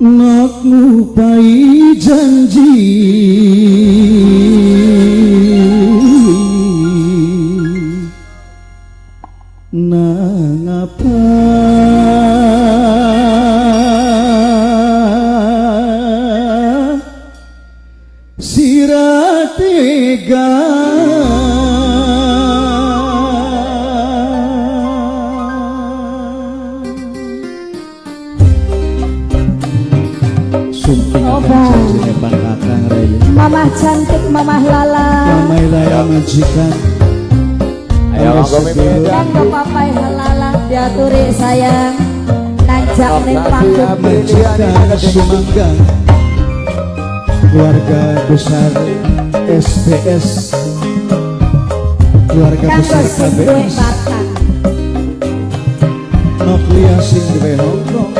Nok ngupai janji nang apa sira tega Mamah cantik, mamah lala, mamah lala majikan. Ayo ngomong ini dan bapak halala diaturi sayang, nanjak ning panggung majikan Sumangga, keluarga besar SBS, keluarga besar KBS. Nok Lia sing duwe Hongkong,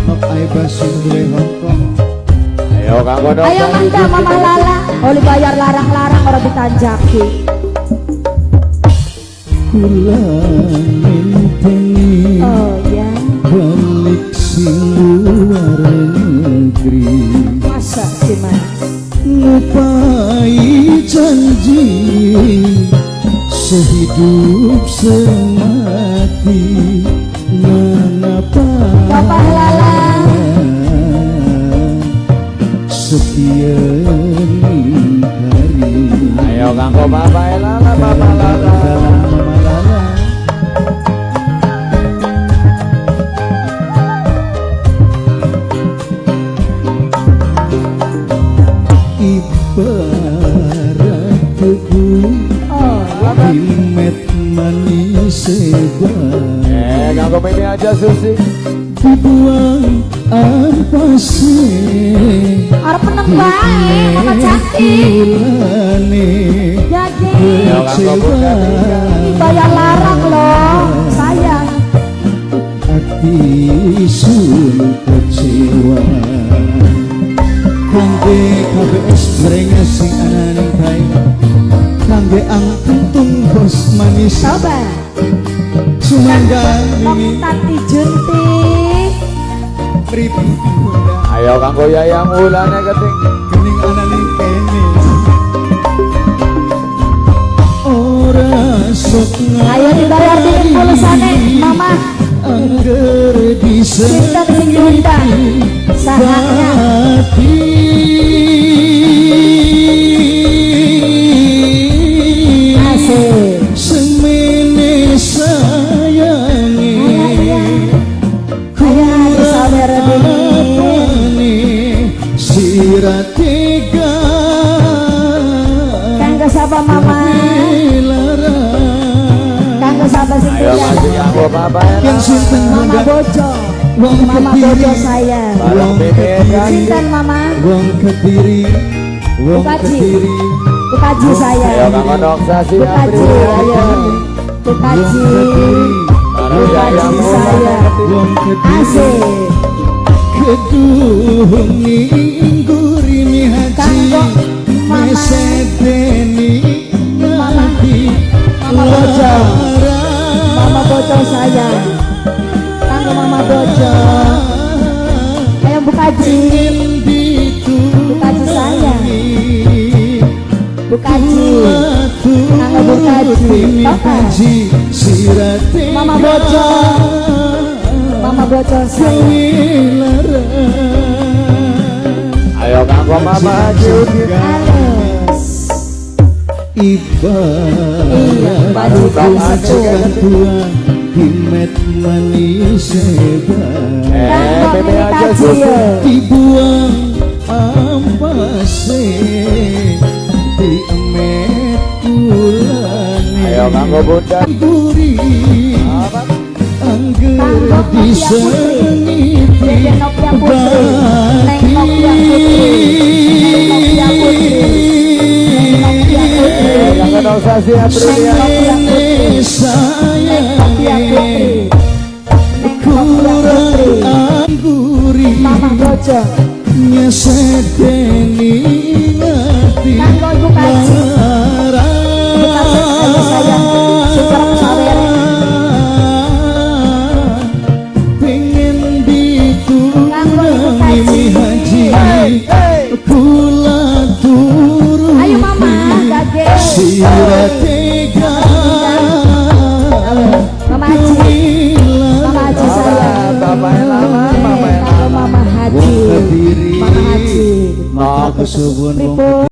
Nok Aiba sing duwe Hongkong. Ayo kamu dong. Ayo manda mamah lala, oli bayar larang-larang orang ditanjaki. Kula nginteni ya balik sing luar negeri. Masa sih mas Ngupai janji sehidup semati. Mengapa bapak lala setia hari. Ayo kamu bapak lala, bapak lala. Ibarat teguh himet manis sebar. Kamu ini aja Susi. Dibuang apa sih? Arep meneng bae mama cantik. Jadi bayar larang loh sayang. Hati sun kecewa. Kangge KBS brengas sing ananing bae. Kangge angtung bos manis. Coba Sumangga ini Tati Junti. pripun. Ayo kamu yayang ulane keting. Kening ananing kene. Ora sok Ayo dibayar di pulsane mama. angger bisa Cinta sing diundang sahanya. Asik. Semene sayangi Ayo sabar dini. sira tega Kanggo sapa mama? Kanggo sapa sing Ayo masih kamu bapak yang lala. sinten Mama hendak Bojo. wong Mama Bojo Kediri, saya. Barang bebek kan. Sinten mama? wong Kediri, wong Bukaji. Kediri, Bukaji saya. Ayo kamu dong Sasi Bukaji, ayo. Bukaji. Barang yayang Bukaji saya. wong Kediri. Asik. Kedung ninggurini haji Kanggo mama. mesedeni ngati Mama Bojo. lara. Mama Bojo saya. Kanggo Mama Bojo. Ayo Bukaji. Bukaji saya. Bukaji. Kanggo Bukaji. Bukaji sirate Mama Bojo. Mama Bojo saya. Ayo kamu mama Judi. Halus. Ibarat Majikan majikan tua himet manis sebar. Bebek aja Susi. Dibuang ampase diemet ulane. Ayo kamu bunda. Guri Apa? angger Kanggo bisa Dede Novia Putri. Neng Novia Putri. Neng Novia Putri. Neng Novia Putri. Kamu dong Sasi Aprilia. Neng Novia Putri. Neng Novia Putri. angguri Mama Bojo. nyesedeni ngati Kanggo Ibu Kaji. lara. Ibu Kaji ayo sayang. Sukarep sawer. Pengen Kanggo Ibu diturunkan kula turu Ayo mama gage sira tega Mama Haji Mama Haji sayang Bapak yang lama, Bapak yang lama. Mama Haji Wong Kediri Mama Haji Aku suwun wong Pripun?